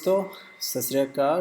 دوستو ਸਤਿ ਸ੍ਰੀ ਅਕਾਲ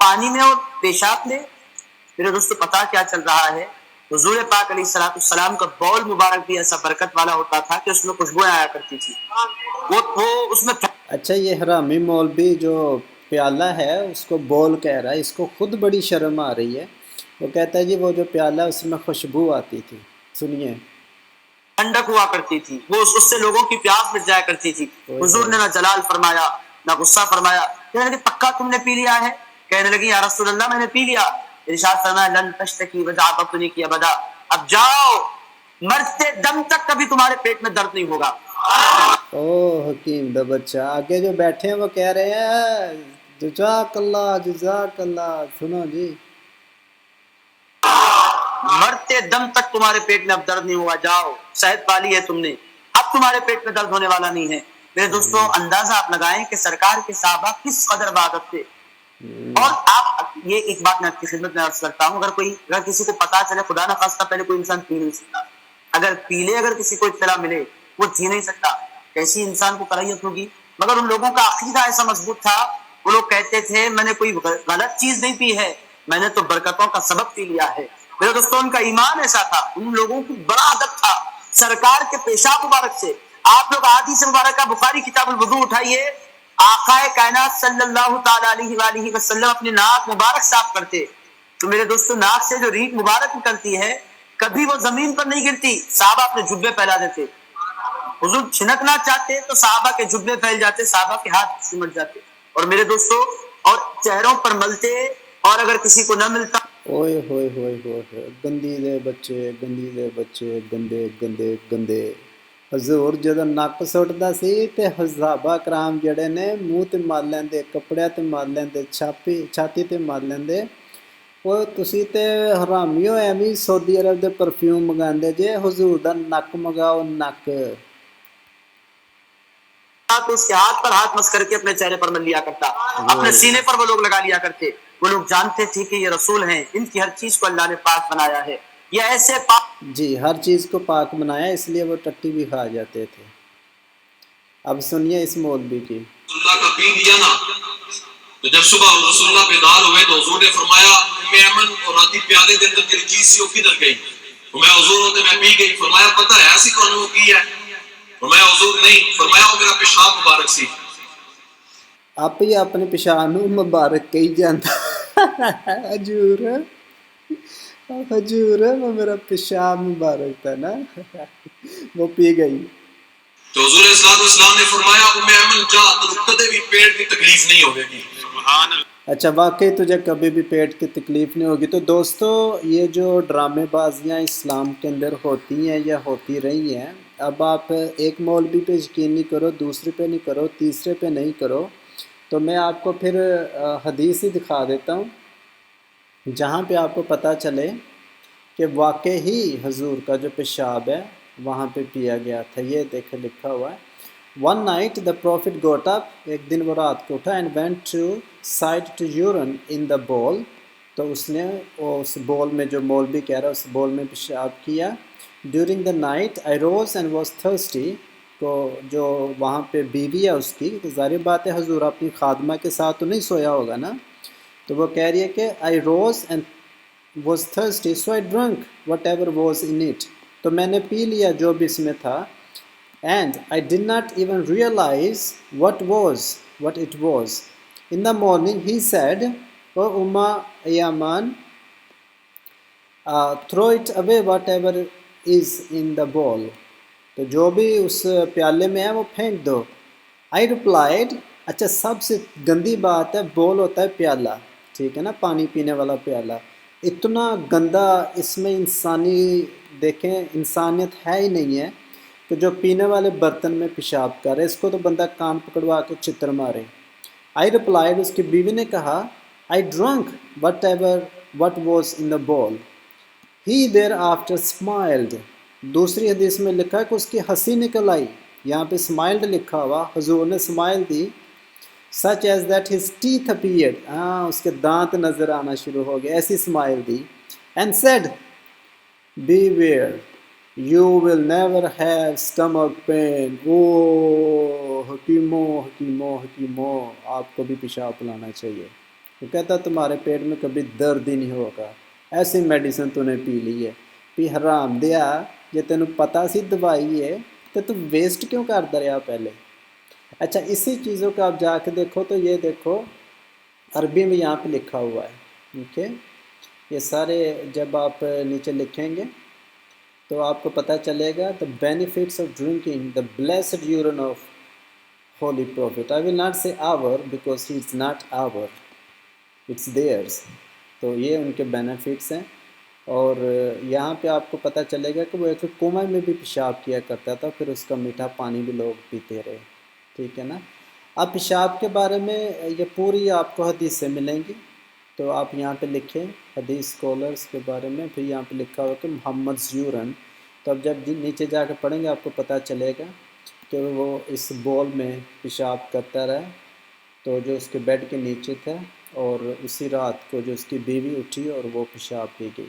پانی میں اور پیشاب میں میرے دوستو پتا کیا چل رہا ہے؟ حضور پاک علیہ السلام کا بول مبارک بھی ایسا برکت والا ہوتا تھا کہ اس میں خوشبوئیں آیا کرتی تھی. وہ اس میں اچھا، یہ حرامی مولوی جو پیالہ ہے اس کو بول کہہ رہا ہے، اس کو خود بڑی شرم آ رہی ہے. وہ کہتا ہے جی وہ جو پیالہ اس میں خوشبو آتی تھی. سنیے. ٹھنڈک ہوا کرتی تھی، وہ اس سے لوگوں کی پیاس مٹ جایا کرتی تھی. حضور نے نہ جلال فرمایا نہ غصہ فرمایا. کہنے لگے پکا تم نے پی لیا ہے؟ کہنے لگی یا رسول اللہ میں نے پی لیا. ارشاد فرمایا لن تشتکی وجع بطنی کی ابدا، اب جاؤ، مرتے دم تک کبھی تمہارے پیٹ میں درد نہیں ہوگا. او حکیم دا بچہ. آگے جو بیٹھے ہیں وہ کہہ رہے ہیں جزاک اللہ جزاک اللہ. سنو جی. مرتے دم تک تمہارے پیٹ میں اب درد نہیں ہوا، جاؤ صحت پالی ہے تم نے، اب تمہارے پیٹ میں درد ہونے والا نہیں ہے. میرے دوستو اندازہ آپ لگائیں کہ سرکار کے صحابہ کس قدر عبادت تھے. اور آپ یہ ایک بات میں آپ کی خدمت میں عرض کرتا ہوں، اگر کسی کو پتا چلے، خدا نہ خواستہ پہلے کوئی انسان پی نہیں سکتا، اگر پی لے، اگر کسی کو اطلاع ملے وہ جی نہیں سکتا. کیسی انسان کو کراہیت ہوگی. مگر ان لوگوں کا عقیدہ ایسا مضبوط تھا، وہ لوگ کہتے تھے میں نے کوئی غلط چیز نہیں پی ہے، میں نے تو برکتوں کا سبب پی لیا ہے. میرے دوستوں ان کا ایمان ایسا تھا، ان لوگوں کو بڑا ادب تھا سرکار کے پیشاب مبارک سے. آپ لوگ حدیث مبارکہ بخاری کتاب الوضو اٹھائیے، آقا کائنات صلی اللہ تعالی علیہ وآلہ وسلم اپنی ناک مبارک صاف کرتے تو میرے دوستو ناک سے جو ریت مبارک نکلتی ہے کبھی وہ زمین پر نہیں گرتی، صحابہ اپنے جبے پھیلا دیتے. حضور چھنکنا چاہتے تو صحابہ کے جبے پھیل جاتے، صحابہ کے ہاتھ سمٹ جاتے. اور میرے دوستو اور چہروں پر ملتے، اور اگر کسی کو نہ ملتا اوئے ہوئے ہوئے ہوئے ہوئے. گندی دے بچے گندی دے بچے گندے گندے گندے. حضور جدو نک سٹدا سی تے صحابہ کرام جڑے نے منہ تے مل لیندے، کپڑے تے مل لیندے، چھاتی تے مل لیندے. وہ تسی تے حرامی ہو ایویں سعودی عرب دے پرفیوم منگاندے جے، حضور دا نک منگاؤ نک. تو اس کے ہاتھ پر ہاتھ مس کر کے اپنے چہرے پر مل لیا کرتا، اپنے سینے پر وہ لوگ لگا لیا کرتے. وہ لوگ جانتے تھے کہ یہ رسول ہیں، ان کی ہر چیز کو اللہ نے پاک بنایا ہے. یہ ایسے پاک جی ہر چیز کو پاک بنایا، اس لیے وہ ٹٹی بھی کھا جاتے تھے. اب سنیے اس مولوی کی. اللہ کا پی دیا نا، تو جب صبح رسول اللہ بیدار ہوئے تو حضور نے فرمایا امن اور آتی پیالے دے اندر تیری چیز سی وہ کدھر گئی؟ تو میں حضور ہوتے میں پی گئی. فرمایا پتہ ہے ایسی کون وہ کی ہے؟ فرمایا حضور نہیں. فرمایا وہ میرا پیشاب مبارک سی. آپ ہی اپنے پیشاب مبارک کہی جانتا. حضور حضور وہ میرا پیشاب مبارک تھا نا. وہ پی گئی. تو حضور اسلام نے فرمایا امن جا تو کدے بھی پیٹ کی تکلیف نہیں ہوگی. سبحان اللہ. اچھا واقعی تجھے کبھی بھی پیٹ کی تکلیف نہیں ہوگی. تو دوستو یہ جو ڈرامے بازیاں اسلام کے اندر ہوتی ہیں یا ہوتی رہی ہیں، اب آپ ایک مولوی پہ یقین نہیں کرو، دوسرے پہ نہیں کرو، تیسرے پہ نہیں کرو. تو میں آپ کو پھر حدیث ہی دکھا دیتا ہوں جہاں پہ آپ کو پتہ چلے کہ واقعی ہی حضور کا جو پیشاب ہے وہاں پہ پیا گیا تھا. یہ دیکھیں لکھا ہوا ہے. One night the prophet got up, ایک دن وہ رات کو اٹھا and went to side to urine in the bowl. تو اس نے اس بول میں، جو مولوی کہہ رہا ہے، اس بول میں پیشاب کیا. During the night I rose and was thirsty. تو جو وہاں پہ بیوی ہے اس کی، تو ظاہر بات ہے حضور اپنی خادمہ کے ساتھ تو نہیں سویا ہوگا نا. تو وہ کہہ رہی ہے کہ I rose and was thirsty so I drank whatever was in it. تو میں نے پی لیا جو بھی اس میں تھا. And I did not even realize what it was. In the morning he said, "O Ayman, throw it away whatever is in the bowl." تو جو بھی اس پیالے میں ہے وہ پھینک دو. I replied, اچھا سب سے گندی بات ہے، بول ہوتا ہے پیالہ، ٹھیک ہے نا، پانی پینے والا پیالہ. اتنا گندا اس میں انسانی، دیکھیں انسانیت ہے ہی نہیں ہے کہ جو پینے والے برتن میں پیشاب کرے. اس کو تو بندہ کان پکڑوا کے چتر مارے. I replied، اس کی بیوی نے کہا، I drank what was in the bowl. He thereafter smiled. دوسری حدیث میں لکھا ہے کہ اس کی ہنسی نکل آئی. یہاں پہ smiled لکھا ہوا، حضور نے smile the. such as that his teeth appeared. اس کے دانت نظر آنا شروع ہو گئے، ایسی smile the. and said, beware, you will never have stomach pain. حکیمو آپ کو بھی پیشاب پلانا چاہیے. وہ کہتا تمہارے پیٹ میں کبھی درد ہی نہیں ہوگا، ایسی میڈیسن تو نے پی لی ہے، بھی حرام دیا جے تینوں پتہ سی دوائی ہے تو تم ویسٹ کیوں کرتا رہا پہلے۔ اچھا اسی چیزوں کا آپ جا کے دیکھو تو یہ دیکھو عربی میں یہاں پہ لکھا ہوا ہے، اوکے، یہ سارے جب آپ نیچے لکھیں گے تو آپ کو پتہ چلے گا the benefits of drinking the blessed urine of holy prophet. I will not say our because he is not our, it's theirs. تو یہ ان کے بینیفٹس ہیں، اور یہاں پہ آپ کو پتہ چلے گا کہ وہ ایک کنویں میں بھی پیشاب کیا کرتا تھا، پھر اس کا میٹھا پانی بھی لوگ پیتے رہے، ٹھیک ہے نا۔ اب پیشاب کے بارے میں یہ پوری آپ کو حدیث سے ملیں گی، تو آپ یہاں پہ لکھیں حدیث اسکالرس کے بارے میں، پھر یہاں پہ لکھا ہوا کہ محمد یورن، تو اب جب نیچے جا کے پڑھیں گے آپ کو پتہ چلے گا کہ وہ اس بول میں پیشاب کرتا رہا، تو جو اس کے بیڈ کے نیچے تھا، اور اسی رات کو جو اس کی بیوی اٹھی اور وہ پیشاب پی گئی۔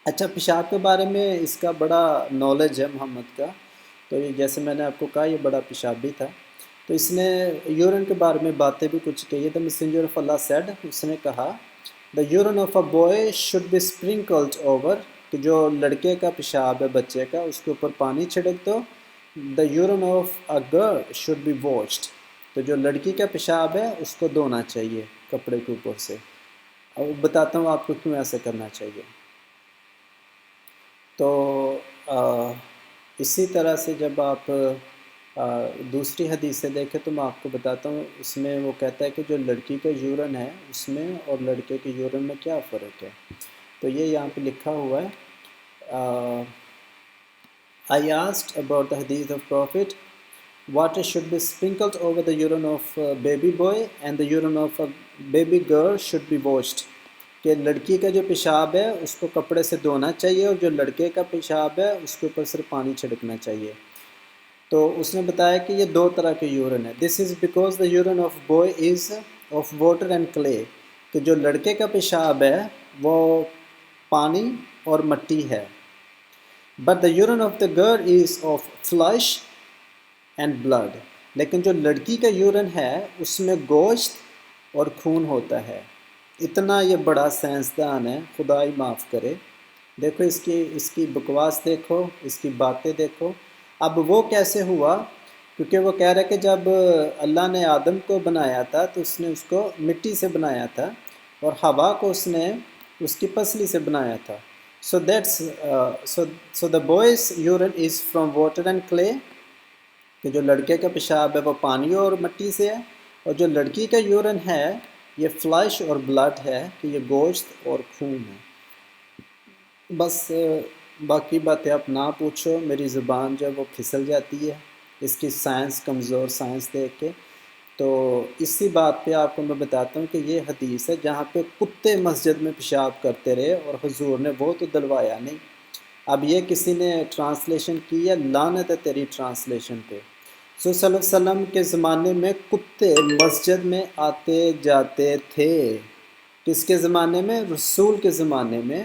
اچھا پیشاب کے بارے میں اس کا بڑا نالج ہے محمد کا، تو یہ جیسے میں نے آپ کو کہا یہ بڑا پیشابی تھا، تو اس نے یورن کے بارے میں باتیں بھی کچھ کہی ہے۔ The messenger of Allah said, اس نے کہا the urine of a boy should be sprinkled over, کہ جو لڑکے کا پیشاب ہے بچے کا اس کے اوپر پانی چھڑک دو۔ The urine of a girl should be washed, تو جو لڑکی کا پیشاب ہے اس کو دھونا چاہیے کپڑے کے اوپر سے، اور بتاتا ہوں آپ کو کیوں ایسے کرنا چاہیے۔ تو اسی طرح سے جب آپ دوسری حدیث سے دیکھیں تو میں آپ کو بتاتا ہوں، اس میں وہ کہتا ہے کہ جو لڑکی کا یورن ہے اس میں اور لڑکے کے یورن میں کیا فرق ہے، تو یہ یہاں پہ لکھا ہوا ہے۔ I asked about the hadith of Prophet, water should be sprinkled over the urine of a baby boy and the urine of a baby girl should be washed. کہ لڑکی کا جو پیشاب ہے اس کو کپڑے سے دھونا چاہیے، اور جو لڑکے کا پیشاب ہے اس کے اوپر صرف پانی چھڑکنا چاہیے۔ تو اس نے بتایا کہ یہ دو طرح کے یورن ہے۔ This is because the urine of boy is of water and clay, کہ جو لڑکے کا پیشاب ہے وہ پانی اور مٹی ہے، but the urine of the girl is of flesh and blood, لیکن جو لڑکی کا یورن ہے اس میں گوشت اور خون ہوتا ہے۔ اتنا یہ بڑا سائنسدان ہے، خدا ہی معاف کرے۔ دیکھو اس کی بکواس دیکھو، اس کی باتیں دیکھو۔ اب وہ کیسے ہوا؟ کیونکہ وہ کہہ رہا ہے کہ جب اللہ نے آدم کو بنایا تھا تو اس نے اس کو مٹی سے بنایا تھا، اور حوا کو اس نے اس کی پسلی سے بنایا تھا۔ So the boy's urine is from water and clay، کہ جو لڑکے کا پیشاب ہے وہ پانی اور مٹی سے ہے، اور جو لڑکی کا یورن ہے یہ فلش اور بلڈ ہے، کہ یہ گوشت اور خون ہے۔ بس باقی باتیں آپ نہ پوچھو، میری زبان جو ہے وہ پھسل جاتی ہے اس کی سائنس، کمزور سائنس دیکھ کے۔ تو اسی بات پہ آپ کو میں بتاتا ہوں کہ یہ حدیث ہے جہاں پہ کتے مسجد میں پیشاب کرتے رہے اور حضور نے وہ تو دلوایا نہیں۔ اب یہ کسی نے ٹرانسلیشن کی ہے، لعنت ہے تیری ٹرانسلیشن پہ۔ صلی اللہ علیہ وسلم کے زمانے میں کتے مسجد میں آتے جاتے تھے۔ کس کے زمانے میں؟ رسول کے زمانے میں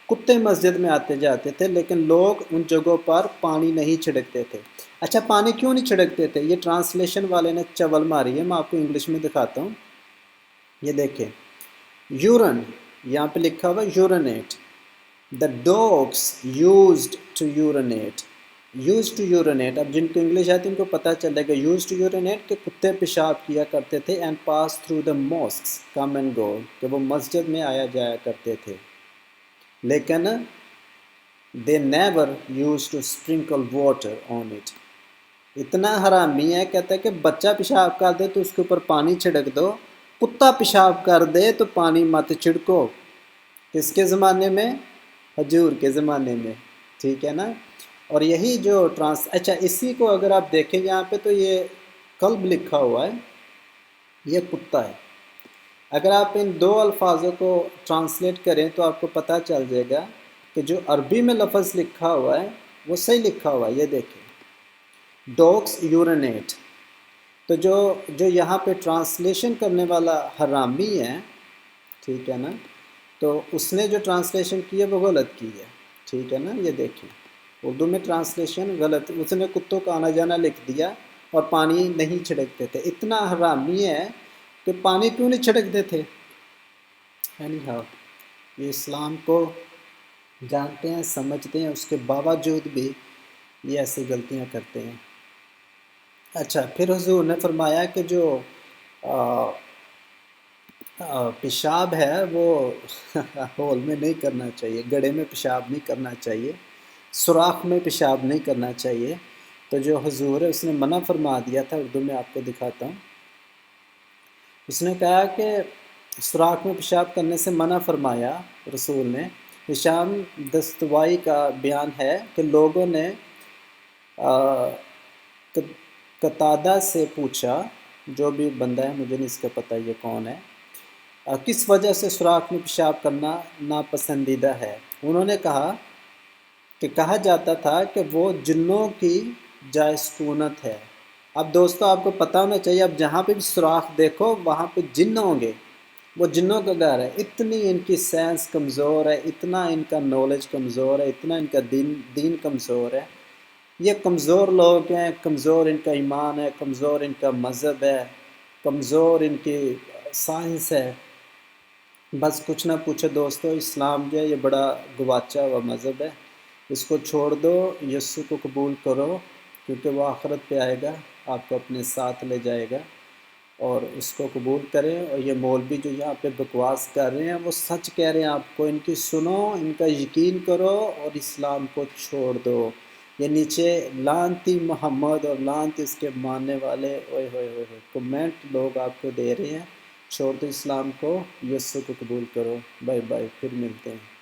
کتے مسجد میں آتے جاتے تھے، لیکن لوگ ان جگہوں پر پانی نہیں چھڑکتے تھے۔ اچھا پانی کیوں نہیں چھڑکتے تھے؟ یہ ٹرانسلیشن والے نے چول ماری ہے، میں آپ کو انگلش میں دکھاتا ہوں۔ یہ دیکھیں یورن، یہاں پہ لکھا ہوا urinate, the dogs used to urinate, use to urinate. اب جن کو انگلش آتی ہے ان کو پتہ چلے گا یوز ٹو یورینیٹ کہ کتے پیشاب کیا کرتے تھے، and pass through the masks come and go, کہ وہ مسجد میں آیا جایا کرتے تھے، لیکن they never used to sprinkle water on it۔ اتنا حرامی ہے، کہتا ہے کہ بچہ پیشاب کر دے تو اس کے اوپر پانی چھڑک دو، کتا پیشاب کر دے تو پانی مت چھڑکو۔ کس کے زمانے میں؟ حضور کے زمانے میں، ٹھیک ہے نا۔ اور یہی جو اچھا اسی کو اگر آپ دیکھیں یہاں پہ تو یہ قلب لکھا ہوا ہے، یہ کتا ہے۔ اگر آپ ان دو الفاظوں کو ٹرانسلیٹ کریں تو آپ کو پتہ چل جائے گا کہ جو عربی میں لفظ لکھا ہوا ہے وہ صحیح لکھا ہوا ہے۔ یہ دیکھیں ڈاگس یورینیٹ، تو جو یہاں پہ ٹرانسلیشن کرنے والا حرامی ہے، ٹھیک ہے نا، تو اس نے جو ٹرانسلیشن کی ہے وہ غلط کی ہے، ٹھیک ہے نا۔ یہ دیکھیں اردو میں ٹرانسلیشن غلط، اس نے کتوں کا آنا جانا لکھ دیا اور پانی نہیں چھڑکتے تھے۔ اتنا حرامی ہے کہ پانی کیوں نہیں چھڑکتے تھے؟ anyhow یہ اسلام کو جانتے ہیں سمجھتے ہیں، اس کے باوجود بھی یہ ایسی غلطیاں کرتے ہیں۔ اچھا، پھر حضور نے فرمایا کہ جو پیشاب ہے وہ ہول میں نہیں کرنا چاہیے، گڑھے میں پیشاب نہیں کرنا چاہیے، سوراخ میں پیشاب نہیں کرنا چاہیے۔ تو جو حضور ہے اس نے منع فرما دیا تھا، اردو میں آپ کو دکھاتا ہوں۔ اس نے کہا کہ سوراخ میں پیشاب کرنے سے منع فرمایا رسول نے۔ ہشام دستوائی کا بیان ہے کہ لوگوں نے قتادہ سے پوچھا، جو بھی بندہ ہے مجھے نہیں اس کا پتہ یہ کون ہے، کس وجہ سے سوراخ میں پیشاب کرنا ناپسندیدہ ہے؟ انہوں نے کہا کہ کہا جاتا تھا کہ وہ جنوں کی جائے سکونت ہے۔ اب دوستو آپ کو پتہ ہونا چاہیے، اب جہاں پہ بھی سوراخ دیکھو وہاں پہ جن ہوں گے، وہ جنوں کا گھر ہے۔ اتنی ان کی سائنس کمزور ہے، اتنا ان کا نالج کمزور ہے، اتنا ان کا دین کمزور ہے۔ یہ کمزور لوگ ہیں، کمزور ان کا ایمان ہے، کمزور ان کا مذہب ہے، کمزور ان کی سائنس ہے۔ بس کچھ نہ پوچھو دوستو، اسلام جو ہے یہ بڑا گواچا ہوا مذہب ہے، اس کو چھوڑ دو، یسوع کو قبول کرو، کیونکہ وہ آخرت پہ آئے گا، آپ کو اپنے ساتھ لے جائے گا، اور اس کو قبول کریں۔ اور یہ مولوی جو یہاں پہ بکواس کر رہے ہیں وہ سچ کہہ رہے ہیں، آپ کو ان کی سنو، ان کا یقین کرو اور اسلام کو چھوڑ دو۔ یہ نیچے لعنتی محمد اور لعنتی اس کے ماننے والے اوئے ہوئے ہوئے ہوئے کمنٹ لوگ آپ کو دے رہے ہیں۔ چھوڑ دو اسلام کو، یسوع کو قبول کرو۔ بائے بائے، پھر ملتے ہیں۔